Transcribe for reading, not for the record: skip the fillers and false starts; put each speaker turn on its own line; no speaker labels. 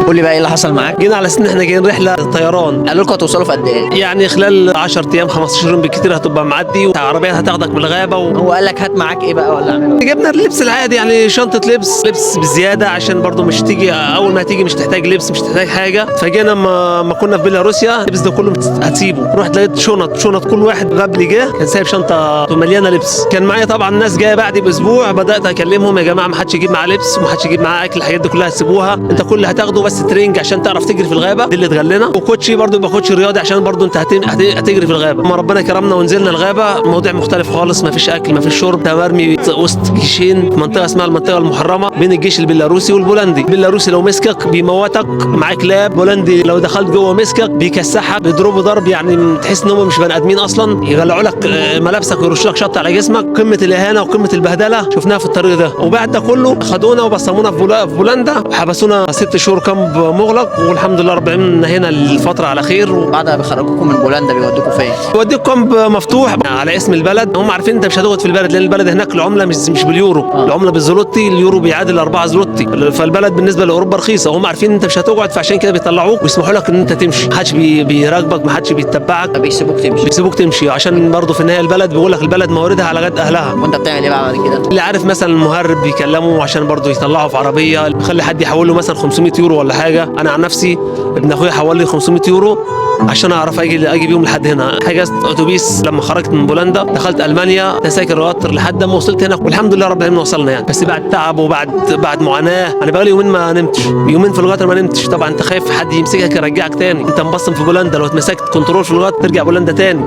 قول لي بقى ايه اللي حصل معاك؟
جينا على ان احنا جايين رحله طيران،
قالوا لكم هتوصلوا في قد ايه؟
يعني خلال 10 ايام 15 يوم بالكتير هتبقى معدي، وعربيه هتاخدك من الغابه
هو قال لك هات معاك ايه بقى ولا اعمل ايه؟
جبنا اللبس العادي، يعني شنطه لبس بزياده عشان برضو مش تيجي اول ما تيجي مش تحتاج لبس، مش تحتاج حاجه. فجينا ما كنا في بيلاروسيا اللبس ده كله هتسيبه. رحت لقيت شنط كل واحد قبل جه كان سايب شنطه مليانه لبس. كان معايا طبعا ناس جايه بعدي باسبوع، بدات اكلمهم يا جماعه ما حدش يجيب معاه لبس وما حدش يجيب معاه اكل، الحاجات دي كلها هتسيبوها، انت كل اللي هتاخده بس ترينج عشان تعرف تجري في الغابه، دي اللي اتغلنا. وكوتشي برضو يبقى كوتشي رياضي عشان برضو انت هتجري في الغابه. اما ربنا كرمنا ونزلنا الغابه، الموضوع مختلف خالص، ما فيش اكل ما فيش شرب، انت مرمي وسط جيشين في منطقه اسمها المنطقه المحرمه بين الجيش البيلاروسي والبولندي. البيلاروسي لو مسكك بيموتك، معاك لاب. بولندي لو دخلت جوه مسكك بيكسحك، بيضربوا ضرب يعني تحس ان هم مش بني ادمين اصلا، يغلعوا لك ملابسك ويرشوا لك شط على جسمك. قمه الاهانه وقمه البهدله شفناها في الطريق ده. وبعد ده كله خدونا وبصمونا في بولندا وحبسونا 6 شهور كامب مغلق، والحمد لله رب العالمين نهينا الفتره على خير.
بعد ما بيخرجوكم من بولندا بيودوكم فين؟
بيوديك كامب مفتوح على اسم البلد. هم عارفين انت مش هتقعد في البلد، لان البلد هناك العمله مش باليورو، العمله بالزلوتي، اليورو بيعادل 4 زلوتي، فالبلد بالنسبه لاوروبا رخيصه. وهم عارفين انت مش هتقعد، فعشان كده بيطلعوك ويسمحوا لك ان انت تمشي، محدش بيراقبك، محدش بيتبعك، بيسيبوك تمشي عشان برضه في النهايه البلد بيقول لك البلد مواردها على قد اهلها.
وانت بتعمل ايه بقى بعد كده؟
اللي عارف مثلا المهرب بيكلمه عشان برضه يطلعه في عربيه، يخلي حد يحول له مثلا 500 يورو ولا حاجه. انا عن نفسي ابن اخويا حول لي 500 يورو عشان اعرف اجي بيهم لحد هنا. حجزت اتوبيس لما خرجت من بولندا، دخلت المانيا، تذاكر قطر لحد ما وصلت هنا، والحمد لله رب العالمين وصلنا يعني. بس بعد تعب وبعد معاناه. انا بقالي يومين ما نمتش، يومين في القطر ما نمتش. طبعا انت خايف حد يمسكك يرجعك تاني، انت مبصم في بولندا، لو اتمسكت كنترول في القطر ترجع بولندا تاني.